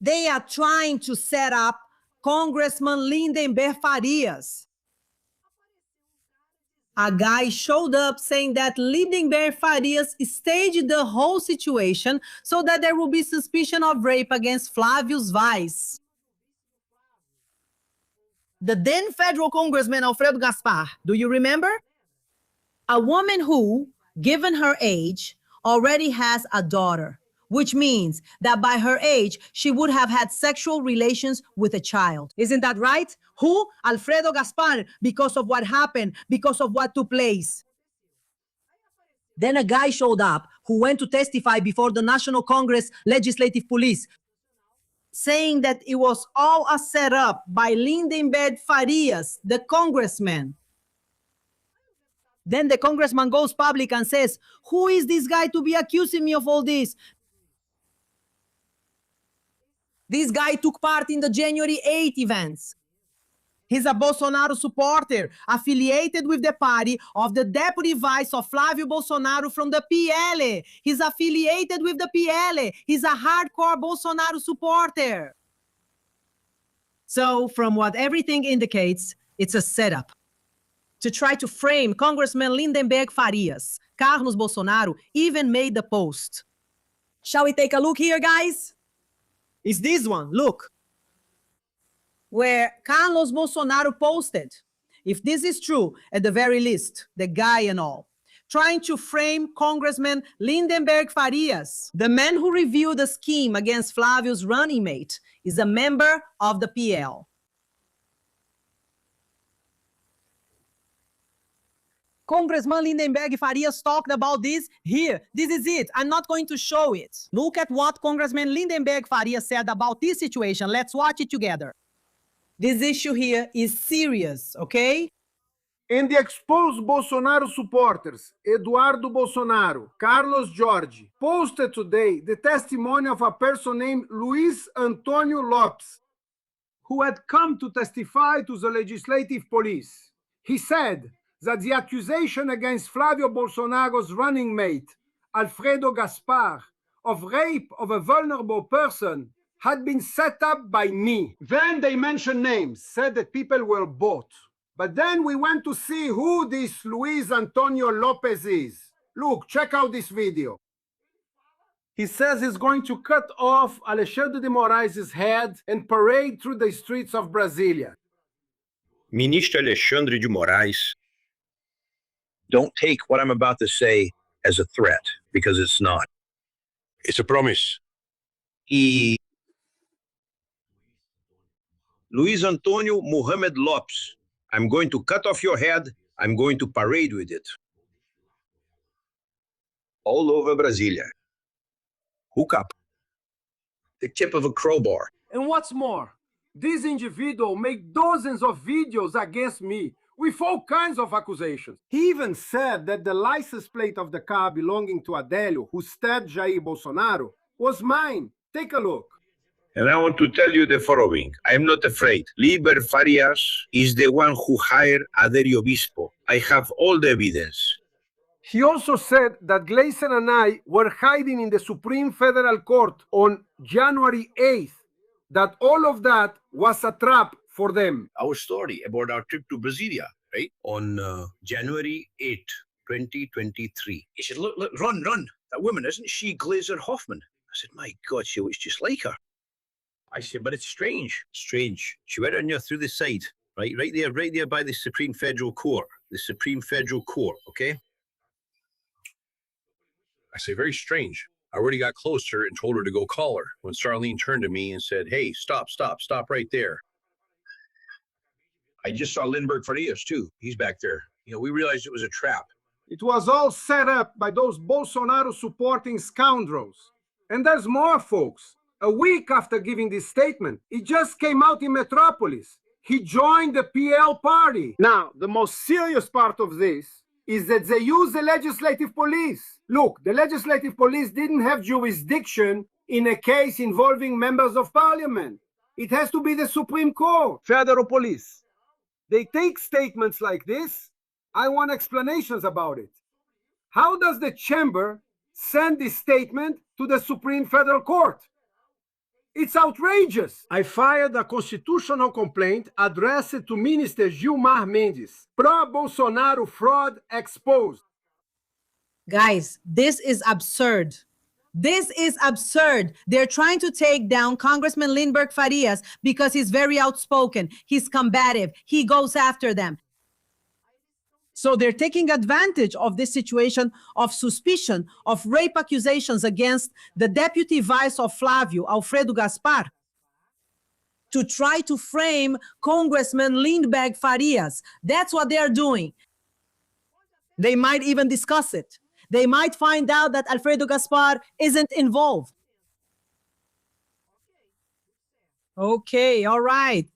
They are trying to set up Congressman Lindbergh Farias. A guy showed up saying that Lindbergh Farias staged the whole situation so that there will be suspicion of rape against Flávio Vaz. The then federal congressman Alfredo Gaspar, do you remember? A woman who, given her age, already has a daughter, which means that by her age, she would have had sexual relations with a child. Isn't that right? Who? Alfredo Gaspar, because of what happened, because of what took place. Then a guy showed up who went to testify before the National Congress Legislative Police, saying that it was all a setup by Lindbergh Farias, the congressman. Then the congressman goes public and says, who is this guy to be accusing me of all this? This guy took part in the January 8 events. He's a Bolsonaro supporter, affiliated with the party of the deputy vice of Flávio Bolsonaro from the PL. He's affiliated with the PL. He's a hardcore Bolsonaro supporter. So, from what everything indicates, it's a setup to try to frame Congressman Lindbergh Farias. Carlos Bolsonaro even made the post. Shall we take a look here, guys? It's this one, look, where Carlos Bolsonaro posted, if this is true, at the very least, the guy and all, trying to frame Congressman Lindbergh Farias, the man who revealed the scheme against Flávio's running mate, is a member of the PL. Congressman Lindbergh Farias talked about this here. This is it. I'm not going to show it. Look at what Congressman Lindbergh Farias said about this situation. Let's watch it together. This issue here is serious, okay? And the exposed Bolsonaro supporters, Eduardo Bolsonaro, Carlos Jorge, posted today the testimony of a person named Luis Antonio Lopes, who had come to testify to the legislative police. He said that the accusation against Flávio Bolsonaro's running mate, Alfredo Gaspar, of rape of a vulnerable person had been set up by me. Then they mentioned names, said that people were bought. But then we went to see who this Luis Antonio Lopez is. Look, check out this video. He says he's going to cut off Alexandre de Moraes' head and parade through the streets of Brasília. Ministro Alexandre de Moraes, don't take what I'm about to say as a threat, because it's not. it's a promise. Luis Antonio Mohamed Lopes, I'm going to cut off your head. I'm going to parade with it all over Brasília. Hook up. The tip of a crowbar. And what's more, this individual made dozens of videos against me with all kinds of accusations. He even said that the license plate of the car belonging to Adélio, who stabbed Jair Bolsonaro, was mine. Take a look. And I want to tell you the following. I am not afraid. Lindbergh Farias is the one who hired Adélio Bispo. I have all the evidence. He also said that Gleison and I were hiding in the Supreme Federal Court on January 8th, that all of that was a trap for them. Our story about our trip to Brasília, right? On January 8, 2023. He said, look, run. That woman, isn't she Glazer Hoffman? I said, my God, she looks just like her. I said, but it's strange. Strange. She went in there through the side, right there by the Supreme Federal Court. The Supreme Federal Court, okay? I say, very strange. I already got closer and told her to go call her when Starlene turned to me and said, hey, stop right there. I just saw Lindbergh Farias too. He's back there. You know, we realized it was a trap. It was all set up by those Bolsonaro supporting scoundrels. And there's more, folks. A week after giving this statement, it just came out in Metropolis. He joined the PL party. Now, the most serious part of this is that they use the legislative police. Look, the legislative police didn't have jurisdiction in a case involving members of parliament. It has to be the Supreme Court, federal police. They take statements like this. I want explanations about it. How does the chamber send this statement to the Supreme Federal Court? It's outrageous. I filed a constitutional complaint addressed to Minister Gilmar Mendes. Pro-Bolsonaro fraud exposed. Guys, this is absurd. This is absurd. They're trying to take down Congressman Lindbergh Farias because he's very outspoken. He's combative. He goes after them. So they're taking advantage of this situation of suspicion of rape accusations against the deputy vice of Flávio, Alfredo Gaspar, to try to frame Congressman Lindbergh Farias. That's what they're doing. They might even discuss it. They might find out that Alfredo Gaspar isn't involved. Okay, all right.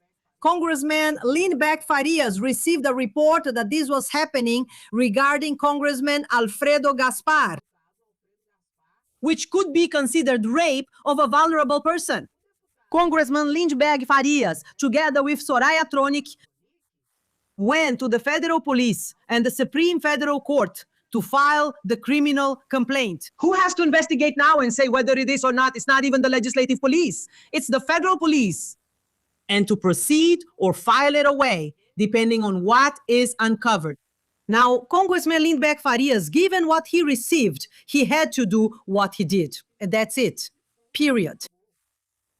Congressman Lindbergh Farias received a report that this was happening regarding Congressman Alfredo Gaspar, which could be considered rape of a vulnerable person. Congressman Lindbergh Farias, together with Soraya Tronic, went to the federal police and the Supreme Federal Court to file the criminal complaint. Who has to investigate now and say whether it is or not? It's not even the legislative police. It's the federal police. And to proceed or file it away, depending on what is uncovered. Now, Congressman Lindbergh Farias, given what he received, he had to do what he did. And that's it. Period.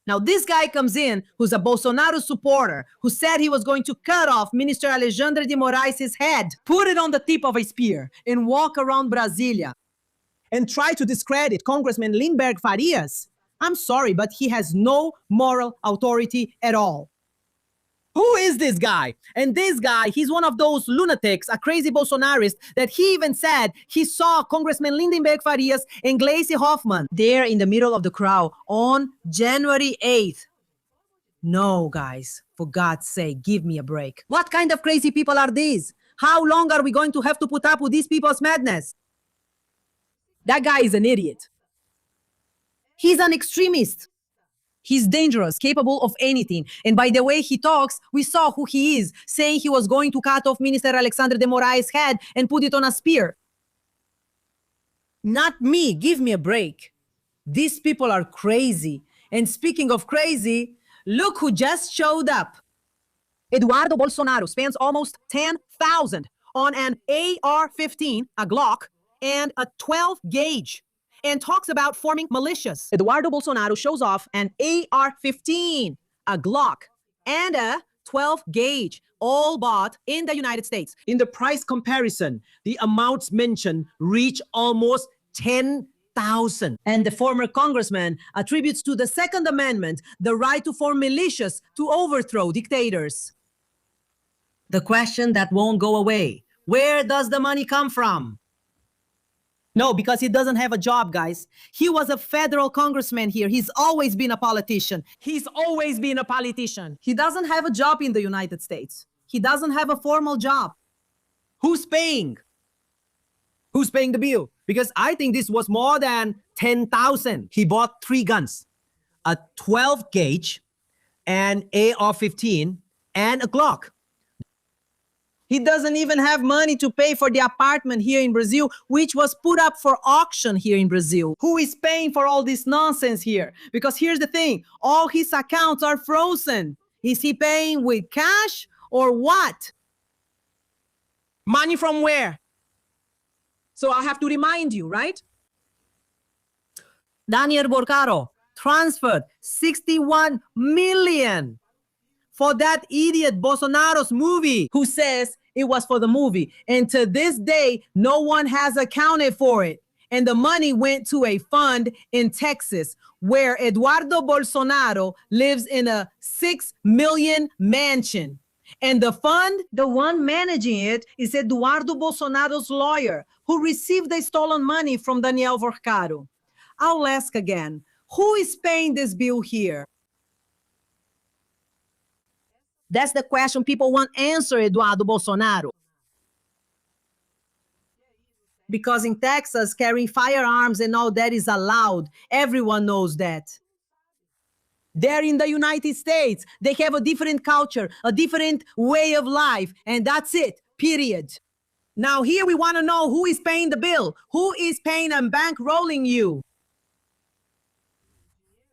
Now, this guy comes in who's a Bolsonaro supporter who said he was going to cut off Minister Alexandre de Moraes' head, put it on the tip of a spear, and walk around Brasilia and try to discredit Congressman Lindbergh Farias. I'm sorry, but he has no moral authority at all. Who is this guy? And this guy, he's one of those lunatics, a crazy Bolsonarist, that he even said he saw Congressman Lindbergh Farias and Gleisi Hoffmann there in the middle of the crowd on January 8th. No, guys, for God's sake, give me a break. What kind of crazy people are these? How long are we going to have to put up with these people's madness? That guy is an idiot. He's an extremist. He's dangerous, capable of anything. And by the way he talks, we saw who he is, saying he was going to cut off Minister Alexandre de Moraes' head and put it on a spear. Not me. Give me a break. These people are crazy. And speaking of crazy, look who just showed up. Eduardo Bolsonaro spends almost $10,000 on an AR-15, a Glock, and a 12 gauge. And talks about forming militias. Eduardo Bolsonaro shows off an AR-15, a Glock, and a 12 gauge, all bought in the United States. In the price comparison, the amounts mentioned reach almost $10,000. And the former congressman attributes to the Second Amendment the right to form militias to overthrow dictators. The question that won't go away: where does the money come from? No, because he doesn't have a job, guys. He was a federal congressman here. He's always been a politician. He's always been a politician. He doesn't have a job in the United States. He doesn't have a formal job. Who's paying? Who's paying the bill? Because I think this was more than $10,000. He bought 3 guns, a 12 gauge, an AR-15, and a Glock. He doesn't even have money to pay for the apartment here in Brazil, which was put up for auction here in Brazil. Who is paying for all this nonsense here? Because here's the thing, all his accounts are frozen. Is he paying with cash or what? Money from where? So I have to remind you, right? Daniel Borcaro transferred 61 million for that idiot Bolsonaro's movie, who says it was for the movie. And to this day, no one has accounted for it. And the money went to a fund in Texas where Eduardo Bolsonaro lives in a $6 million mansion. And the fund, the one managing it, is Eduardo Bolsonaro's lawyer, who received the stolen money from Daniel Borcaro. I'll ask again, who is paying this bill here? That's the question people want answered, Eduardo Bolsonaro. Because in Texas, carrying firearms and all that is allowed. Everyone knows that. They're in the United States. They have a different culture, a different way of life, and that's it, period. Now here we want to know who is paying the bill. Who is paying and bankrolling you?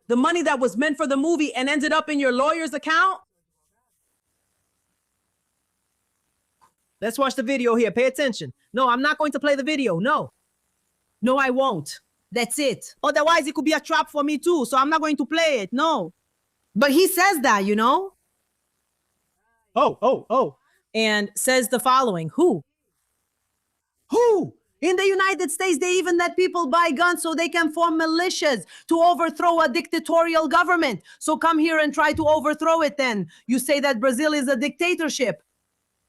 The money that was meant for the movie and ended up in your lawyer's account? Let's watch the video here. Pay attention. No, I'm not going to play the video. No. No, I won't. That's it. Otherwise, it could be a trap for me too, so I'm not going to play it. No. But he says that, you know? Oh. And says the following. Who? In the United States, they even let people buy guns so they can form militias to overthrow a dictatorial government. So come here and try to overthrow it then. You say that Brazil is a dictatorship.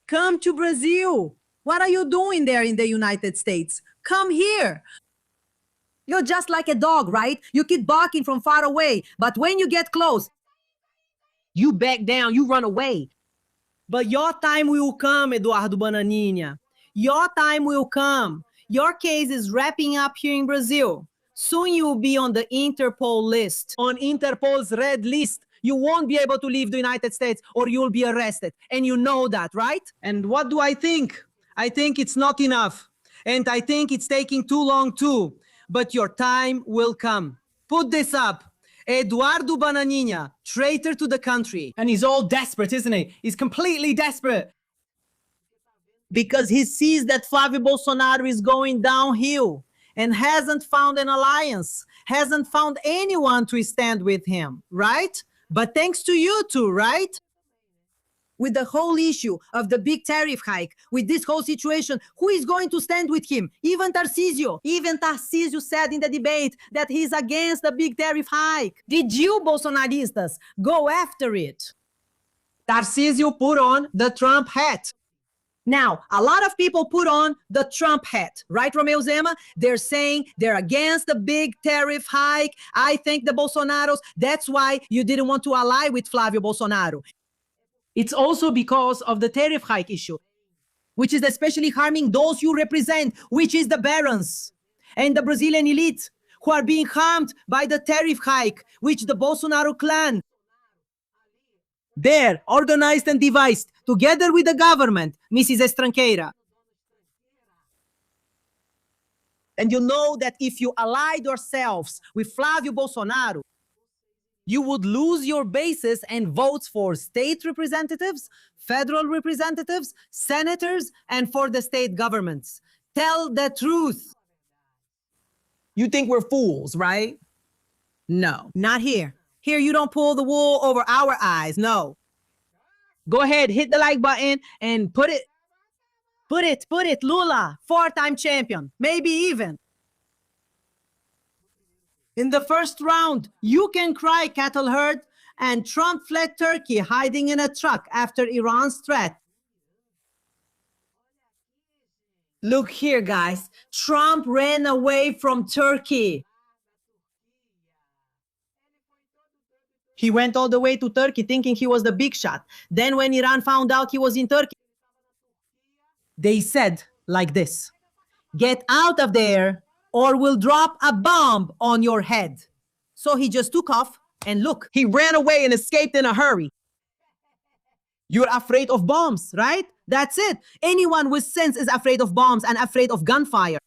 Come to Brazil. What are you doing there in the United States? Come here. You're just like a dog, right? You keep barking from far away, but when you get close, you back down, you run away. But your time will come, Eduardo Bananinha. Your time will come. Your case is wrapping up here in Brazil. Soon you will be on the Interpol list. On Interpol's red list. You won't be able to leave the United States or you'll be arrested. And you know that, right? And what do I think? I think it's not enough. And I think it's taking too long too. But your time will come. Put this up. Eduardo Bananinha, traitor to the country. And he's all desperate, isn't he? He's completely desperate. Because he sees that Flávio Bolsonaro is going downhill and hasn't found an alliance, hasn't found anyone to stand with him, right? But thanks to you two, right? With the whole issue of the big tariff hike, with this whole situation, who is going to stand with him? Even Tarcísio. Even Tarcísio said in the debate that he's against the big tariff hike. Did you, Bolsonaristas, go after it? Tarcísio put on the Trump hat. Now, a lot of people put on the Trump hat, right, Romeo Zema? They're saying they're against the big tariff hike. I think the Bolsonaros, that's why you didn't want to ally with Flávio Bolsonaro. It's also because of the tariff hike issue, which is especially harming those you represent, which is the barons and the Brazilian elite who are being harmed by the tariff hike, which the Bolsonaro clan, they're organized and devised together with the government, Mrs. Estranqueira. And you know that if you allied yourselves with Flávio Bolsonaro, you would lose your bases and votes for state representatives, federal representatives, senators, and for the state governments. Tell the truth. You think we're fools, right? No, not here. Here, you don't pull the wool over our eyes, no. Go ahead, hit the like button and put it, Lula, 4-time champion, maybe even. In the first round, you can cry cattle herd, and Trump fled Turkey hiding in a truck after Iran's threat. Look here, guys. Trump ran away from Turkey. He went all the way to Turkey thinking he was the big shot. Then when Iran found out he was in Turkey, they said like this, "Get out of there or we'll drop a bomb on your head." So he just took off and look, he ran away and escaped in a hurry. You're afraid of bombs, right? That's it. Anyone with sense is afraid of bombs and afraid of gunfire.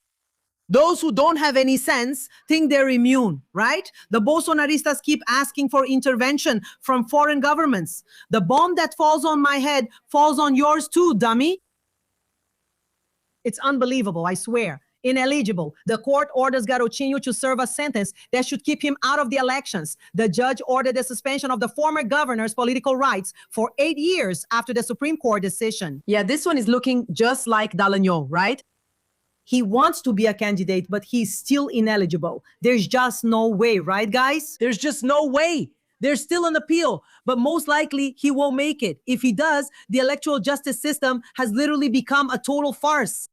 Those who don't have any sense think they're immune, right? The Bolsonaristas keep asking for intervention from foreign governments. The bomb that falls on my head falls on yours too, dummy. It's unbelievable, I swear. Ineligible. The court orders Garotinho to serve a sentence that should keep him out of the elections. The judge ordered the suspension of the former governor's political rights for 8 years after the Supreme Court decision. Yeah, this one is looking just like Dallagnol, right? He wants to be a candidate, but he's still ineligible. There's just no way, right, guys? There's just no way. There's still an appeal, but most likely he won't make it. If he does, the electoral justice system has literally become a total farce.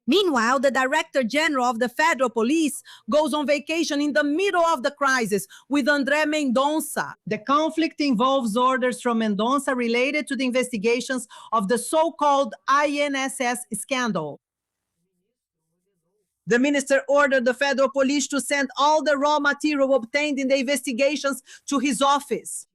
Meanwhile, the Director General of the Federal Police goes on vacation in the middle of the crisis with André Mendonça. The conflict involves orders from Mendonça related to the investigations of the so-called INSS scandal. The minister ordered the federal police to send all the raw material obtained in the investigations to his office.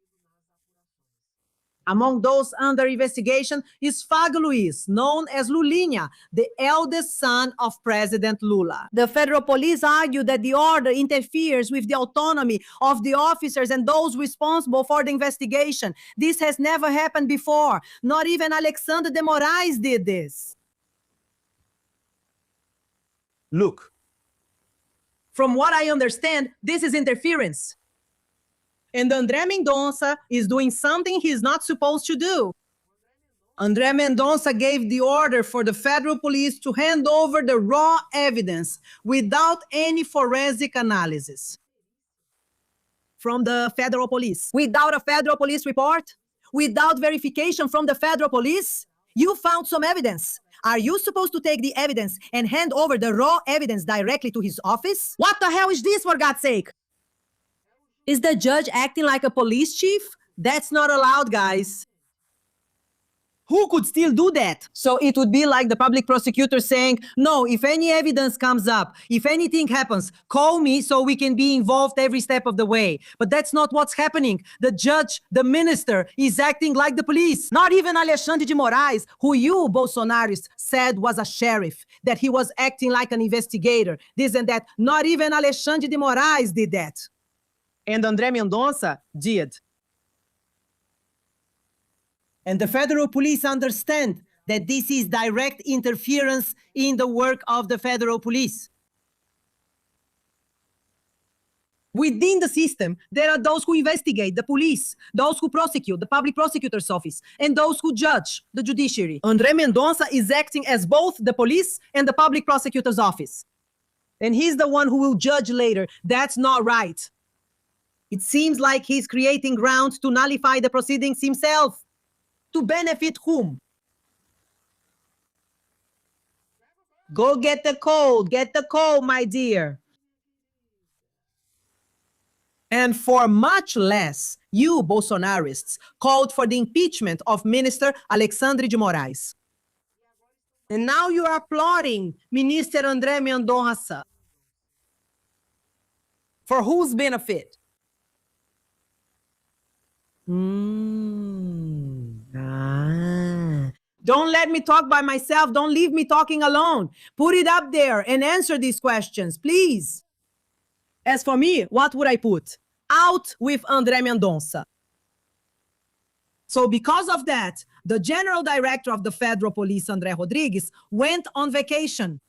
Among those under investigation is Fag Luiz, known as Lulinha, the eldest son of President Lula. The federal police argue that the order interferes with the autonomy of the officers and those responsible for the investigation. This has never happened before. Not even Alexandre de Moraes did this. Look, From what I understand, this is interference. And André Mendonça is doing something he's not supposed to do. André Mendonça gave the order for the federal police to hand over the raw evidence without any forensic analysis. From the federal police. Without a federal police report? Without verification from the federal police? You found some evidence. Are you supposed to take the evidence and hand over the raw evidence directly to his office? What the hell is this, for God's sake? Is the judge acting like a police chief? That's not allowed, guys. Who could still do that? So it would be like the public prosecutor saying, no, if any evidence comes up, if anything happens, call me so we can be involved every step of the way. But that's not what's happening. The judge, the minister, is acting like the police. Not even Alexandre de Moraes, who you, Bolsonaros, said was a sheriff, that he was acting like an investigator, this and that. Not even Alexandre de Moraes did that. And André Mendonça did. And the federal police understand that this is direct interference in the work of the federal police. Within the system, there are those who investigate, the police, those who prosecute, the public prosecutor's office, and those who judge, the judiciary. André Mendonça is acting as both the police and the public prosecutor's office. And he's the one who will judge later. That's not right. It seems like he's creating grounds to nullify the proceedings himself. To benefit whom? Go get the code, my dear. And for much less, you, Bolsonarists, called for the impeachment of Minister Alexandre de Moraes. And now you are applauding Minister André Mendonça. For whose benefit? Don't let me talk by myself. Don't leave me talking alone. Put it up there and answer these questions, please. As for me, what would I put? Out with André Mendonça. So because of that, the general director of the federal police, André Rodrigues, went on vacation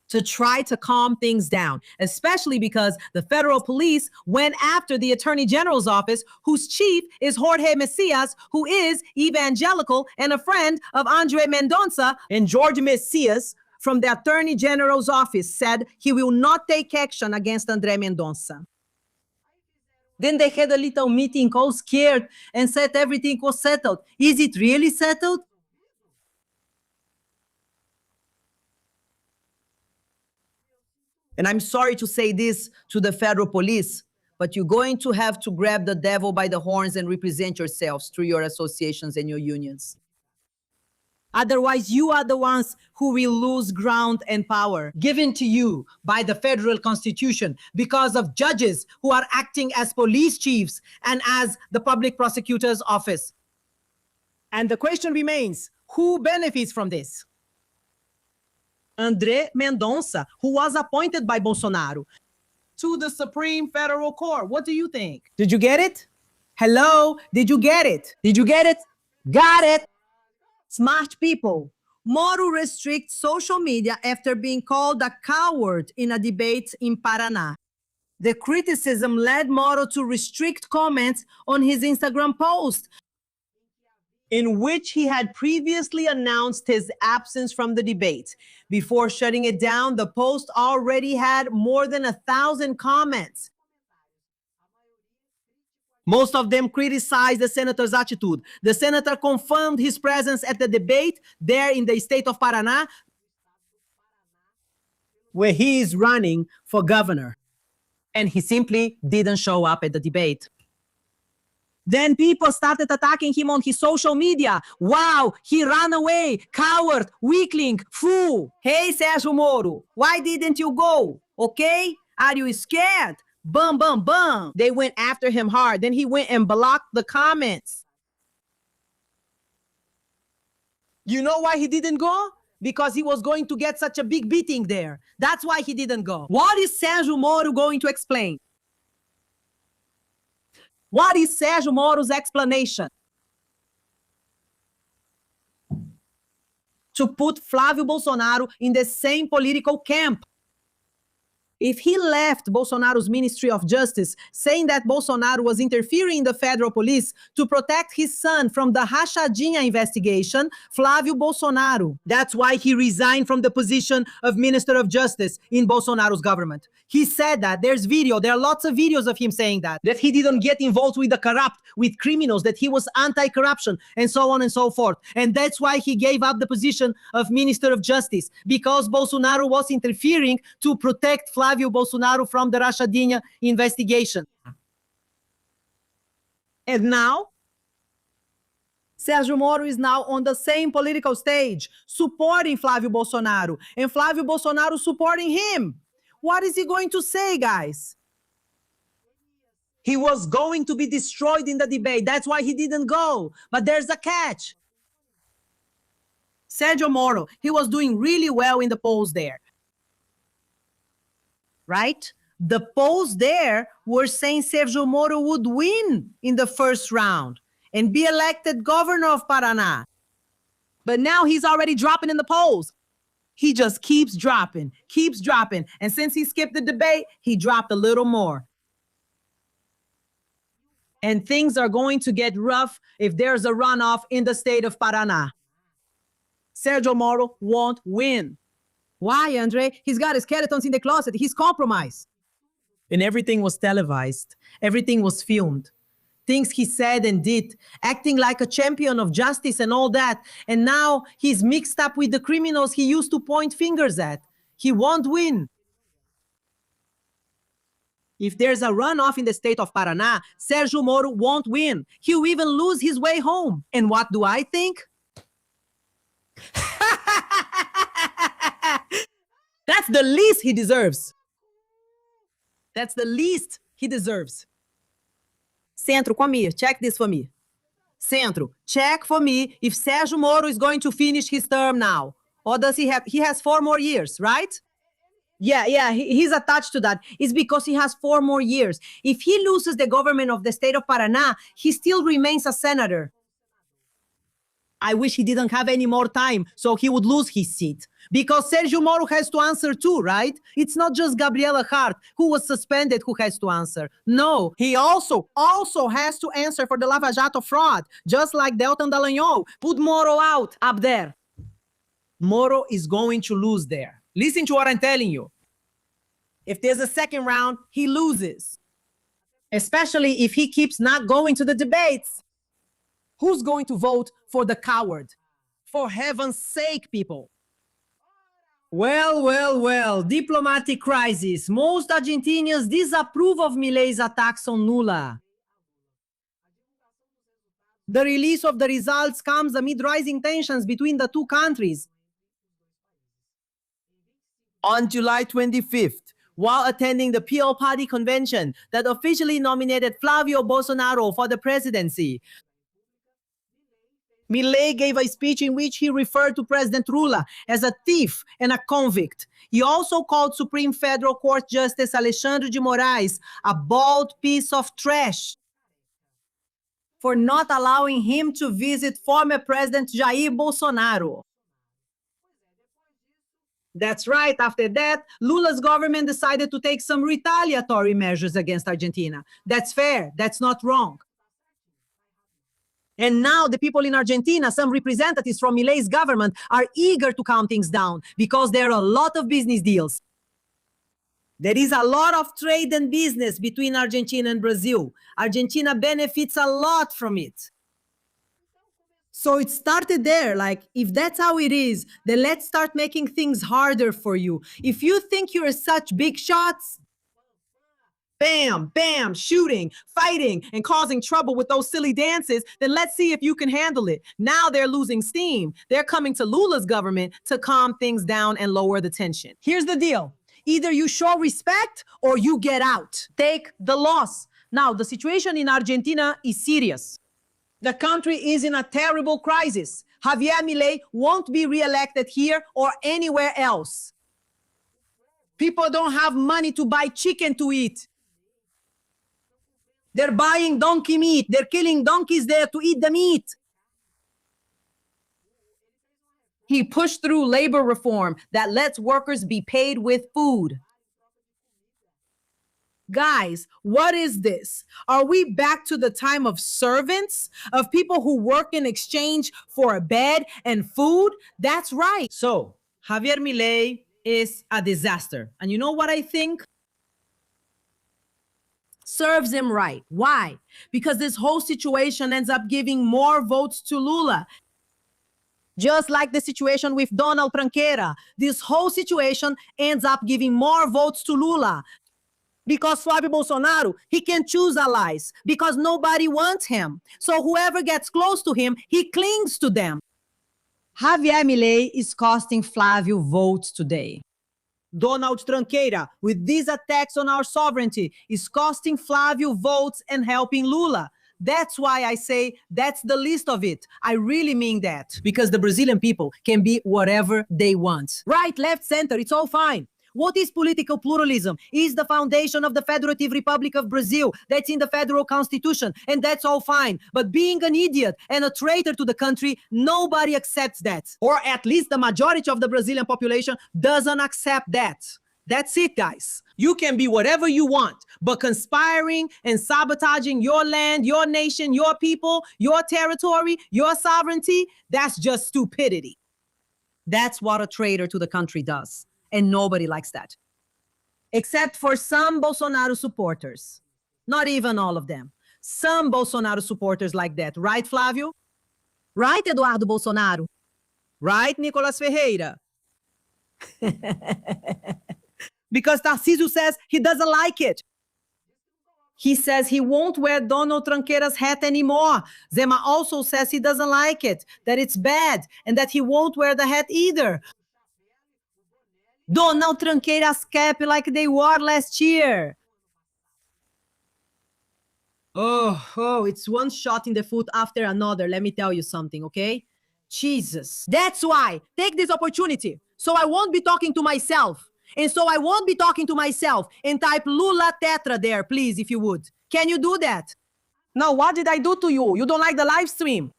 to try to calm things down, especially because the federal police went after the attorney general's office, whose chief is Jorge Messias, who is evangelical and a friend of André Mendonça. And Jorge Messias from the attorney general's office said he will not take action against André Mendonça. Then they had a little meeting, all scared, and said everything was settled. Is it really settled? And I'm sorry to say this to the federal police, but you're going to have to grab the devil by the horns and represent yourselves through your associations and your unions. Otherwise, you are the ones who will lose ground and power given to you by the federal constitution because of judges who are acting as police chiefs and as the public prosecutor's office. And the question remains, who benefits from this? André Mendonça, who was appointed by Bolsonaro to the Supreme Federal Court. What do you think? Did you get it? Hello? Did you get it? Did you get it? Got it. Smart people. Moro restricts social media after being called a coward in a debate in Paraná. The criticism led Moro to restrict comments on his Instagram post, in which he had previously announced his absence from the debate. Before shutting it down, the post already had more than 1,000 comments. Most of them criticized the senator's attitude. The senator confirmed his presence at the debate there in the state of Paraná, where he is running for governor. And he simply didn't show up at the debate. Then people started attacking him on his social media. Wow, he ran away, coward, weakling, fool. Hey, Sérgio Moro, why didn't you go? Okay, are you scared? Bum, bum, bum. They went after him hard. Then he went and blocked the comments. You know why he didn't go? Because he was going to get such a big beating there. That's why he didn't go. What is Sérgio Moro going to explain? What is Sérgio Moro's explanation? To put Flávio Bolsonaro in the same political camp. If he left Bolsonaro's Ministry of Justice saying that Bolsonaro was interfering in the federal police to protect his son from the Rachadinha investigation, Flávio Bolsonaro, that's why he resigned from the position of Minister of Justice in Bolsonaro's government. He said that. There's video. There are lots of videos of him saying that he didn't get involved with the corrupt, with criminals, that he was anti-corruption, and so on and so forth. And that's why he gave up the position of Minister of Justice, because Bolsonaro was interfering to protect Flávio Bolsonaro from the Rachadinha investigation. And now, Sérgio Moro is now on the same political stage, supporting Flávio Bolsonaro, and Flávio Bolsonaro supporting him. What is he going to say, guys? He was going to be destroyed in the debate. That's why he didn't go. But there's a catch. Sérgio Moro, he was doing really well in the polls there. Right? The polls there were saying Sérgio Moro would win in the first round and be elected governor of Paraná. But now he's already dropping in the polls. He just keeps dropping. And since he skipped the debate, he dropped a little more. And things are going to get rough if there's a runoff in the state of Paraná. Sérgio Moro won't win. Why, Andre? He's got his skeletons in the closet. He's compromised. And everything was televised. Everything was filmed. Things he said and did, acting like a champion of justice and all that. And now he's mixed up with the criminals he used to point fingers at. He won't win. If there's a runoff in the state of Paraná, Sérgio Moro won't win. He'll even lose his way home. And what do I think? That's the least he deserves. That's the least he deserves. Centro, come here. Check this for me. Centro, check for me if Sérgio Moro is going to finish his term now. Or does he have... He has 4 more years, right? Yeah, he's attached to that. It's because he has 4 more years. If he loses the government of the state of Paraná, he still remains a senator. I wish he didn't have any more time so he would lose his seat. Because Sérgio Moro has to answer too, right? It's not just Gabriela Hart, who was suspended, who has to answer. No, he also has to answer for the Lava Jato fraud, just like Deltan Dallagnol. Put Moro out up there. Moro is going to lose there. Listen to what I'm telling you. If there's a second round, he loses. Especially if he keeps not going to the debates. Who's going to vote for the coward? For heaven's sake, people. Well, diplomatic crisis. Most Argentinians disapprove of Milei's attacks on Lula. The release of the results comes amid rising tensions between the two countries. On July 25th, while attending the PL Party convention that officially nominated Flávio Bolsonaro for the presidency, Milei gave a speech in which he referred to President Lula as a thief and a convict. He also called Supreme Federal Court Justice Alexandre de Moraes a bald piece of trash for not allowing him to visit former President Jair Bolsonaro. That's right. After that, Lula's government decided to take some retaliatory measures against Argentina. That's fair. That's not wrong. And now the people in Argentina, some representatives from Milei's government, are eager to calm things down because there are a lot of business deals. There is a lot of trade and business between Argentina and Brazil. Argentina benefits a lot from it. So it started there, like, if that's how it is, then let's start making things harder for you. If you think you're such big shots, bam, bam, shooting, fighting, and causing trouble with those silly dances, then let's see if you can handle it. Now they're losing steam. They're coming to Lula's government to calm things down and lower the tension. Here's the deal. Either you show respect or you get out. Take the loss. Now, the situation in Argentina is serious. The country is in a terrible crisis. Javier Milei won't be reelected here or anywhere else. People don't have money to buy chicken to eat. They're buying donkey meat. They're killing donkeys there to eat the meat. He pushed through labor reform that lets workers be paid with food. Guys, what is this? Are we back to the time of servants? Of people who work in exchange for a bed and food? That's right. So, Javier Milei is a disaster. And you know what I think? Serves him right. Why? Because this whole situation ends up giving more votes to Lula. Just like the situation with Donald Tranqueira, this whole situation ends up giving more votes to Lula. Because Flávio Bolsonaro, he can choose allies because nobody wants him. So whoever gets close to him, he clings to them. Javier Milei is costing Flávio votes today. Donald Tranqueira, with these attacks on our sovereignty, is costing Flávio votes and helping Lula. That's why I say that's the least of it. I really mean that. Because the Brazilian people can be whatever they want. Right, left, center, it's all fine. What is political pluralism? Is the foundation of the Federative Republic of Brazil. That's in the federal constitution, and that's all fine. But being an idiot and a traitor to the country, nobody accepts that. Or at least the majority of the Brazilian population doesn't accept that. That's it, guys. You can be whatever you want, but conspiring and sabotaging your land, your nation, your people, your territory, your sovereignty, that's just stupidity. That's what a traitor to the country does. And nobody likes that. Except for some Bolsonaro supporters. Not even all of them. Some Bolsonaro supporters like that. Right, Flávio? Right, Eduardo Bolsonaro? Right, Nicolas Ferreira? Because Tarcísio says he doesn't like it. He says he won't wear Donald Tranqueira's hat anymore. Zema also says he doesn't like it, that it's bad, and that he won't wear the hat either. Donald Tranqueira's cap like they wore last year. Oh, it's one shot in the foot after another. Let me tell you something, okay? Jesus. That's why. Take this opportunity. So I won't be talking to myself. And so I won't be talking to myself. And type Lula Tetra there, please, if you would. Can you do that? Now, what did I do to you? You don't like the live stream?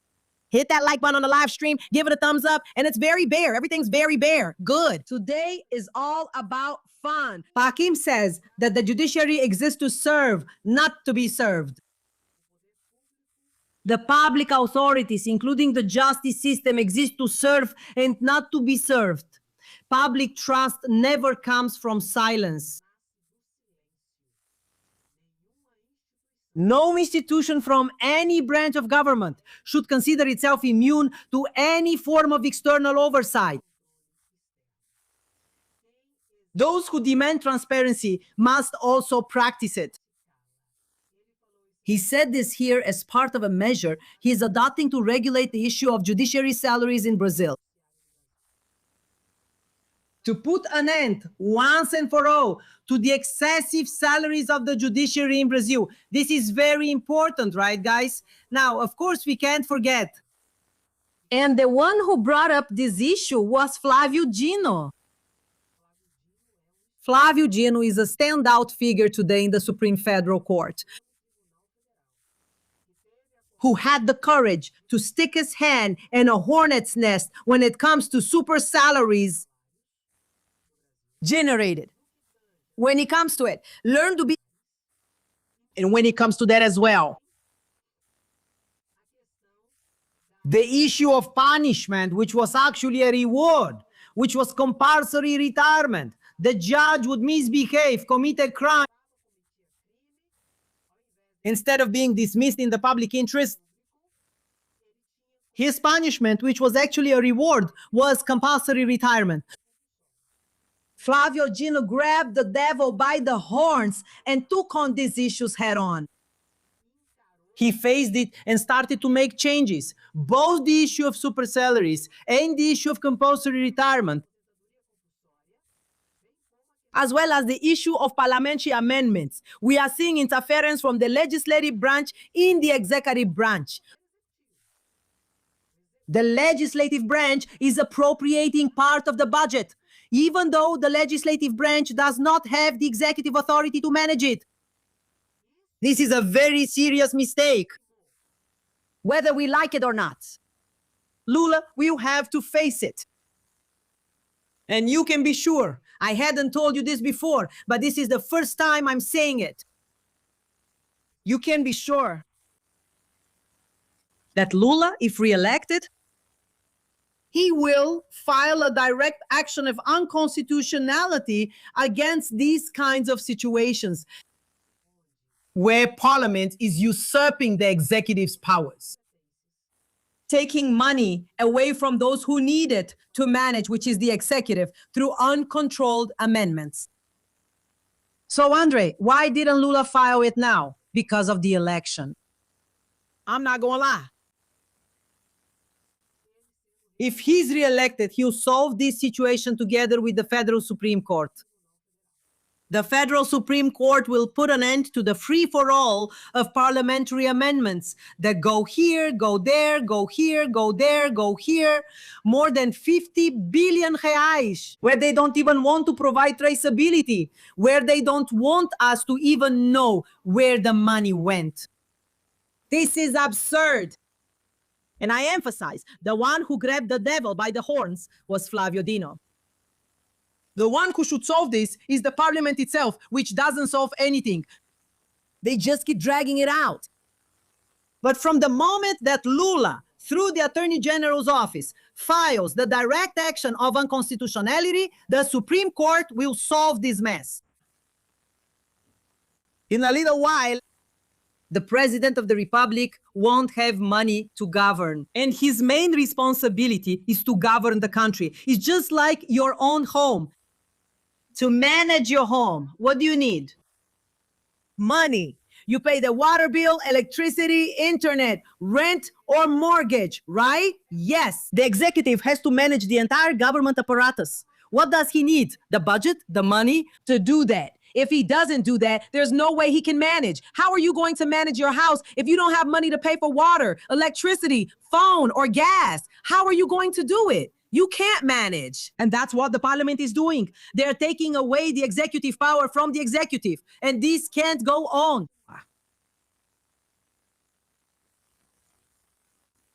Hit that like button on the live stream, give it a thumbs up, and it's very bare. Everything's very bare. Good. Today is all about fun. Hakim says that the judiciary exists to serve, not to be served. The public authorities, including the justice system, exist to serve and not to be served. Public trust never comes from silence. No institution from any branch of government should consider itself immune to any form of external oversight. Those who demand transparency must also practice it. He said this here as part of a measure he is adopting to regulate the issue of judiciary salaries in Brazil. To put an end, once and for all, to the excessive salaries of the judiciary in Brazil. This is very important, right, guys? Now, of course, we can't forget. And the one who brought up this issue was Flávio Dino. Flávio Dino is a standout figure today in the Supreme Federal Court, who had the courage to stick his hand in a hornet's nest when it comes to super salaries generated. When it comes to it, learn to be, and when it comes to that as well. The issue of punishment, which was actually a reward, which was compulsory retirement. The judge would misbehave, commit a crime. Instead of being dismissed in the public interest, his punishment, which was actually a reward, was compulsory retirement. Flávio Dino grabbed the devil by the horns and took on these issues head on. He faced it and started to make changes, both the issue of super salaries and the issue of compulsory retirement, as well as the issue of parliamentary amendments. We are seeing interference from the legislative branch in the executive branch. The legislative branch is appropriating part of the budget, even though the legislative branch does not have the executive authority to manage it. This is a very serious mistake, whether we like it or not. Lula will have to face it. And you can be sure, I hadn't told you this before, but this is the first time I'm saying it. You can be sure that Lula, if re-elected, he will file a direct action of unconstitutionality against these kinds of situations where Parliament is usurping the executive's powers, taking money away from those who need it to manage, which is the executive, through uncontrolled amendments. So, Andre, why didn't Lula file it now? Because of the election. I'm not gonna lie. If he's re-elected, he'll solve this situation together with the Federal Supreme Court. The Federal Supreme Court will put an end to the free-for-all of parliamentary amendments that go here, go there, go here, go there, go here. More than 50 billion reais, where they don't even want to provide traceability, where they don't want us to even know where the money went. This is absurd. And I emphasize, the one who grabbed the devil by the horns was Flávio Dino. The one who should solve this is the parliament itself, which doesn't solve anything. They just keep dragging it out. But from the moment that Lula, through the Attorney General's office, files the direct action of unconstitutionality, the Supreme Court will solve this mess. In a little while, the President of the Republic won't have money to govern. And his main responsibility is to govern the country. It's just like your own home. To manage your home, what do you need? Money. You pay the water bill, electricity, internet, rent, or mortgage, right? Yes. The executive has to manage the entire government apparatus. What does he need? The budget, the money to do that. If he doesn't do that, there's no way he can manage. How are you going to manage your house if you don't have money to pay for water, electricity, phone, or gas? How are you going to do it? You can't manage. And that's what the parliament is doing. They're taking away the executive power from the executive. And this can't go on.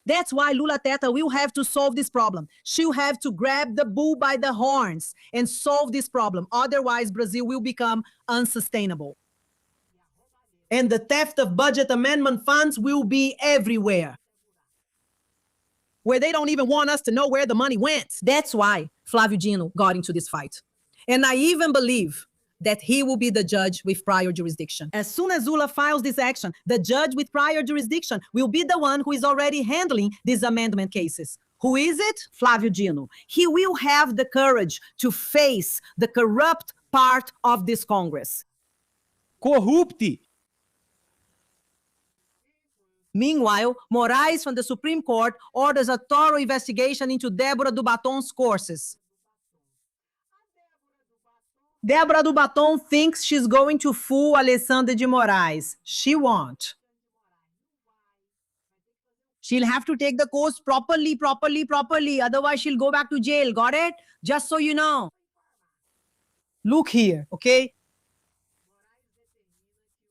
That's why Lula Teta will have to solve this problem. She'll have to grab the bull by the horns and solve this problem. Otherwise, Brazil will become unsustainable. And the theft of budget amendment funds will be everywhere, where they don't even want us to know where the money went. That's why Flávio Dino got into this fight. And I even believe that he will be the judge with prior jurisdiction. As soon as Lula files this action, the judge with prior jurisdiction will be the one who is already handling these amendment cases. Who is it? Flávio Dino. He will have the courage to face the corrupt part of this Congress. Corrupte. Meanwhile, Moraes from the Supreme Court orders a thorough investigation into Débora do Baton's courses. Débora do Baton thinks she's going to fool Alessandra de Moraes. She won't. She'll have to take the course properly. Otherwise, she'll go back to jail. Got it? Just so you know. Look here, okay?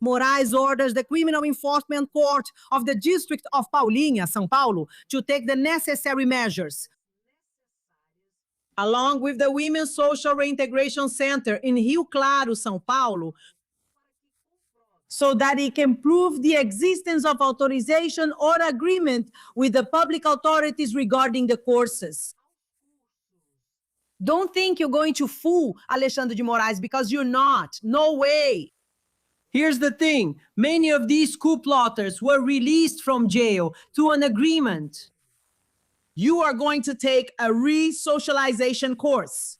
Moraes orders the Criminal Enforcement Court of the District of Paulínia, São Paulo, to take the necessary measures, along with the Women's Social Reintegration Center in Rio Claro, São Paulo, so that it can prove the existence of authorization or agreement with the public authorities regarding the courses. Don't think you're going to fool Alexandre de Moraes, because you're not. No way. Here's the thing. Many of these coup plotters were released from jail to an agreement. You are going to take a re-socialization course.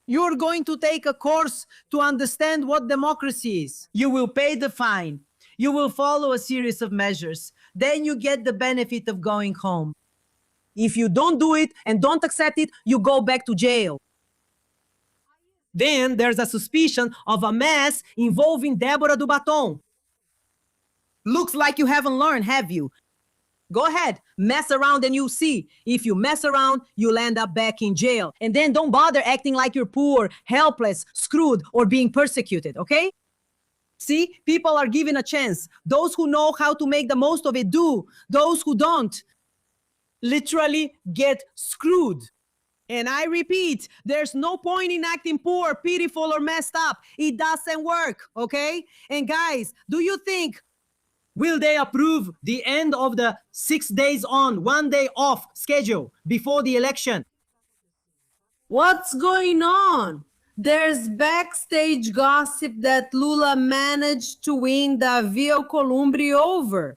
You're going to take a course to understand what democracy is. You will pay the fine. You will follow a series of measures. Then you get the benefit of going home. If you don't do it and don't accept it, you go back to jail. Then there's a suspicion of a mess involving Débora do Baton. Looks like you haven't learned, have you? Go ahead, mess around and you'll see. If you mess around, you'll end up back in jail. And then don't bother acting like you're poor, helpless, screwed, or being persecuted, okay? See, people are given a chance. Those who know how to make the most of it do. Those who don't literally get screwed. And I repeat, there's no point in acting poor, pitiful, or messed up. It doesn't work, okay? And guys, do you think, will they approve the end of the 6 days on, 1 day off schedule before the election? What's going on? There's backstage gossip that Lula managed to win Davi Alcolumbre over.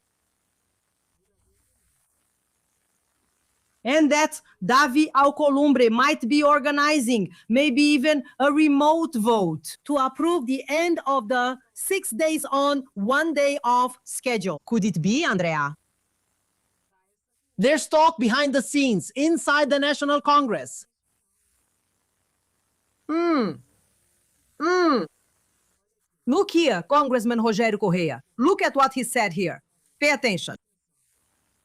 And that Davi Alcolumbre might be organizing maybe even a remote vote to approve the end of the 6 days on, 1 day off schedule. Could it be, Andrea? There's talk behind the scenes inside the National Congress. Look here, Congressman Rogério Correia. Look at what he said here. Pay attention.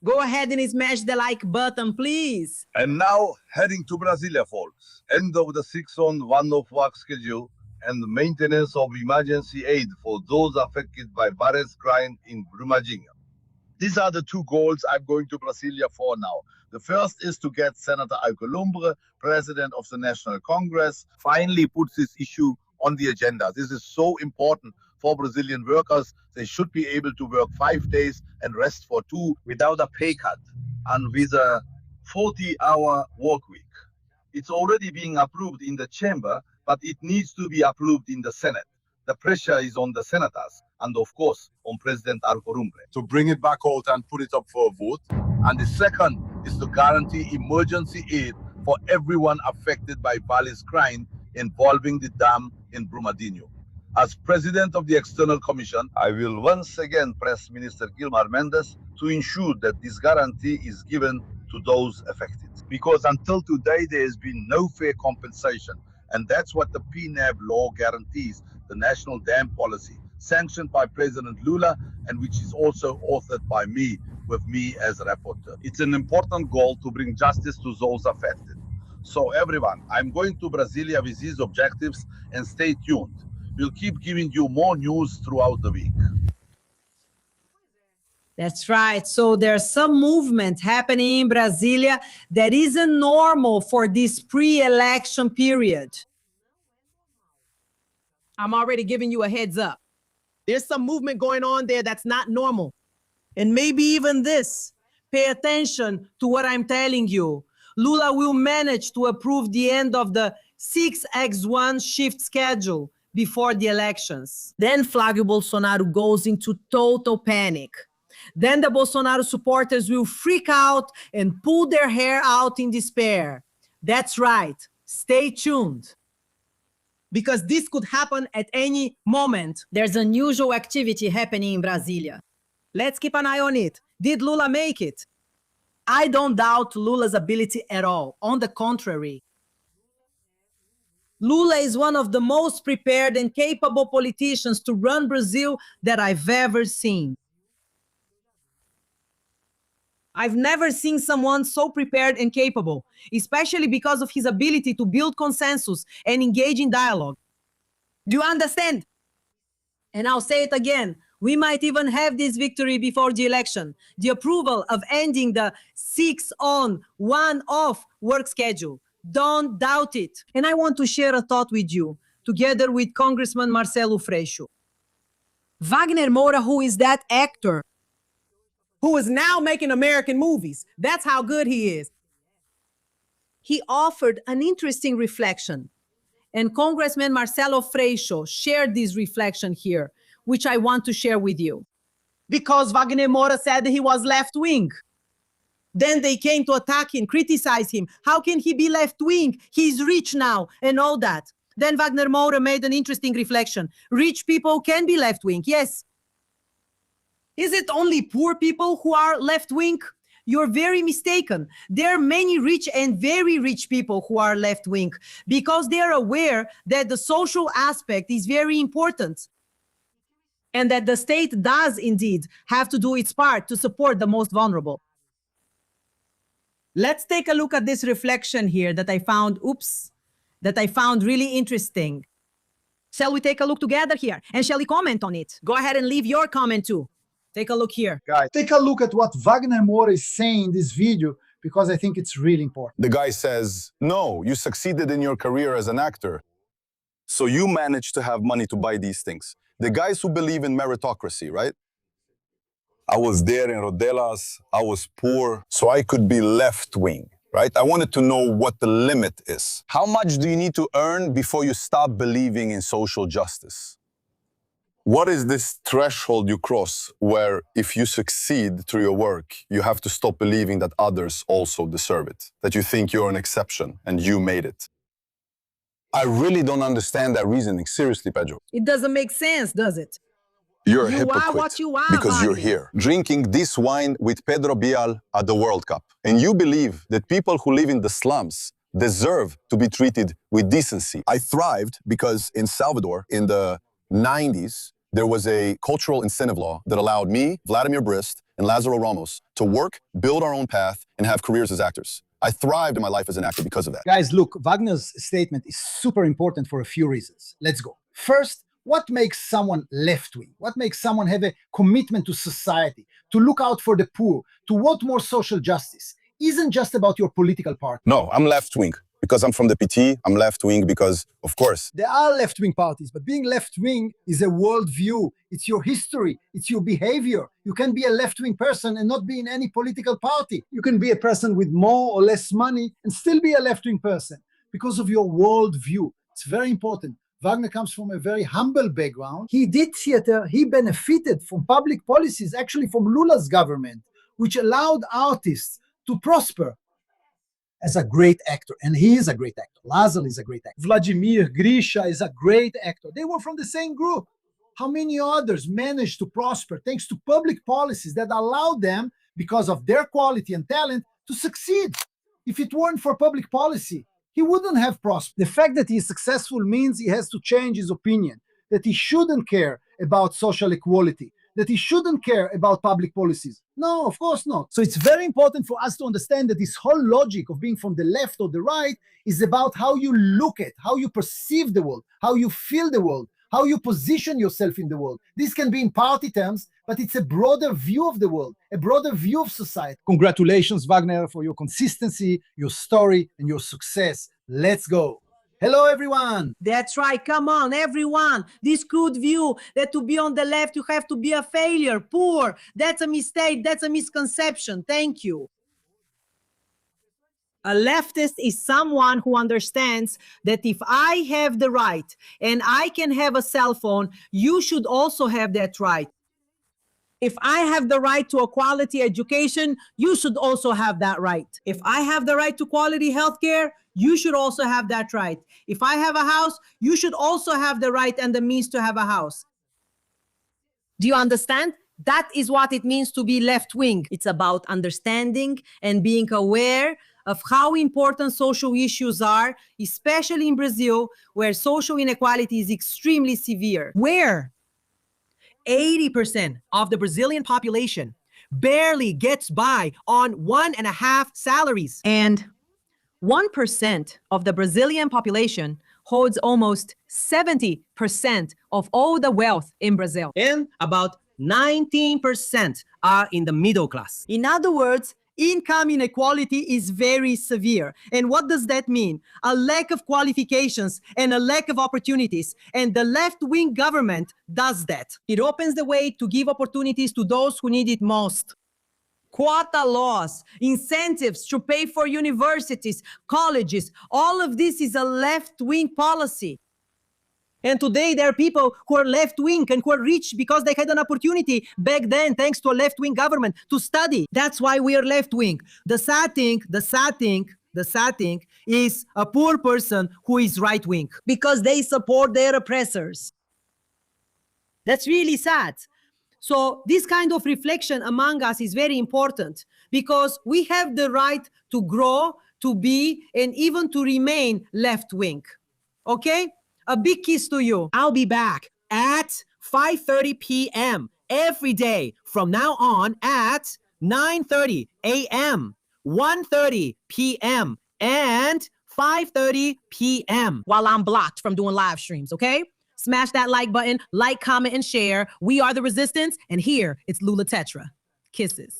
Go ahead and smash the like button, please. And now, heading to Brasilia, folks. End of the 6 on, 1 off work schedule and maintenance of emergency aid for those affected by virus crime in Brumadinho. These are the two goals I'm going to Brasilia for now. The first is to get Senator Alcolumbre, President of the National Congress, finally puts this issue on the agenda. This is so important for Brazilian workers. They should be able to work 5 days and rest for 2 without a pay cut and with a 40-hour work week. It's already being approved in the chamber, but it needs to be approved in the Senate. The pressure is on the senators and, of course, on President Alcolumbre to bring it back out and put it up for a vote. And the second is to guarantee emergency aid for everyone affected by Vale's crime involving the dam in Brumadinho. As President of the External Commission, I will once again press Minister Gilmar Mendes to ensure that this guarantee is given to those affected. Because until today, there has been no fair compensation. And that's what the PNAB law guarantees, the National Dam Policy, sanctioned by President Lula, and which is also authored by me, with me as a rapporteur. It's an important goal to bring justice to those affected. So everyone, I'm going to Brasilia with these objectives, and stay tuned. We'll keep giving you more news throughout the week. That's right. So there's some movement happening in Brasilia that isn't normal for this pre-election period. I'm already giving you a heads up. There's some movement going on there that's not normal. And maybe even this. Pay attention to what I'm telling you. Lula will manage to approve the end of the 6x1 shift schedule before the elections. Then Flávio Bolsonaro goes into total panic. Then the Bolsonaro supporters will freak out and pull their hair out in despair. That's right. Stay tuned. Because this could happen at any moment. There's unusual activity happening in Brasilia. Let's keep an eye on it. Did Lula make it? I don't doubt Lula's ability at all. On the contrary. Lula is one of the most prepared and capable politicians to run Brazil that I've ever seen. I've never seen someone so prepared and capable, especially because of his ability to build consensus and engage in dialogue. Do you understand? And I'll say it again. We might even have this victory before the election, the approval of ending the 6 on, 1 off work schedule. Don't doubt it. And I want to share a thought with you, together with Congressman Marcelo Freixo. Wagner Moura, who is that actor who is now making American movies, that's how good he is. He offered an interesting reflection. And Congressman Marcelo Freixo shared this reflection here, which I want to share with you. Because Wagner Moura said that he was left-wing. Then they came to attack him, criticize him. How can he be left-wing? He's rich now and all that. Then Wagner Moura made an interesting reflection. Rich people can be left-wing, yes. Is it only poor people who are left-wing? You're very mistaken. There are many rich and very rich people who are left-wing because they are aware that the social aspect is very important and that the state does indeed have to do its part to support the most vulnerable. Let's take a look at this reflection here that I found, that I found really interesting. Shall we take a look together here? And shall we comment on it? Go ahead and leave your comment too. Take a look here. Guys, take a look at what Wagner Moro is saying in this video, because I think it's really important. The guy says, no, you succeeded in your career as an actor, so you managed to have money to buy these things. The guys who believe in meritocracy, right? I was there in Rodelas, I was poor, so I could be left-wing, right? I wanted to know what the limit is. How much do you need to earn before you stop believing in social justice? What is this threshold you cross where if you succeed through your work, you have to stop believing that others also deserve it, that you think you're an exception and you made it? I really don't understand that reasoning. Seriously, Pedro. It doesn't make sense, does it? You're a You hypocrite are what you are, because you're Wagner. here drinking this wine with Pedro Bial at the World Cup. And you believe that people who live in the slums deserve to be treated with decency. I thrived because in Salvador, in the 90s, there was a cultural incentive law that allowed me, Vladimir Brist, and Lazaro Ramos to work, build our own path, and have careers as actors. I thrived in my life as an actor because of that. Guys, look, Wagner's statement is super important for a few reasons. Let's go. First, what makes someone left-wing? What makes someone have a commitment to society, to look out for the poor, to want more social justice? Isn't just about your political party. No, I'm left-wing. Because I'm from the PT, I'm left-wing because, of course. There are left-wing parties, but being left-wing is a worldview. It's your history. It's your behavior. You can be a left-wing person and not be in any political party. You can be a person with more or less money and still be a left-wing person because of your worldview. It's very important. Wagner comes from a very humble background. He did theater. He benefited from public policies, actually from Lula's government, which allowed artists to prosper. As a great actor, and he is a great actor. Lazar is a great actor. Vladimir, Grisha is a great actor. They were from the same group. How many others managed to prosper thanks to public policies that allowed them, because of their quality and talent, to succeed? If it weren't for public policy, he wouldn't have prospered. The fact that he is successful means he has to change his opinion, that he shouldn't care about social equality, that he shouldn't care about public policies. No, of course not. So it's very important for us to understand that this whole logic of being from the left or the right is about how you look at, how you perceive the world, how you feel the world, how you position yourself in the world. This can be in party terms, but it's a broader view of the world, a broader view of society. Congratulations, Wagner, for your consistency, your story, and your success. Let's go. Hello, everyone. That's right. Come on, everyone. This crude view that to be on the left, you have to be a failure, poor. That's a mistake. That's a misconception. Thank you. A leftist is someone who understands that if I have the right and I can have a cell phone, you should also have that right. If I have the right to a quality education, you should also have that right. If I have the right to quality healthcare, you should also have that right. If I have a house, you should also have the right and the means to have a house. Do you understand? That is what it means to be left-wing. It's about understanding and being aware of how important social issues are, especially in Brazil, where social inequality is extremely severe. Where 80% of the Brazilian population barely gets by on 1.5 salaries. And 1% of the Brazilian population holds almost 70% of all the wealth in Brazil. And about 19% are in the middle class. In other words, income inequality is very severe. And what does that mean? A lack of qualifications and a lack of opportunities. And the left-wing government does that. It opens the way to give opportunities to those who need it most. Quota laws, incentives to pay for universities, colleges, all of this is a left-wing policy. And today there are people who are left-wing and who are rich because they had an opportunity back then, thanks to a left-wing government, to study. That's why we are left-wing. The sad thing is a poor person who is right-wing because they support their oppressors. That's really sad. So this kind of reflection among us is very important because we have the right to grow, to be, and even to remain left-wing. Okay? A big kiss to you. I'll be back at 5:30 p.m. every day from now on at 9:30 a.m. 1:30 p.m. and 5:30 p.m. while I'm blocked from doing live streams, okay? Smash that like button, like, comment, and share. We are the resistance, and here it's Lula Tetra. Kisses.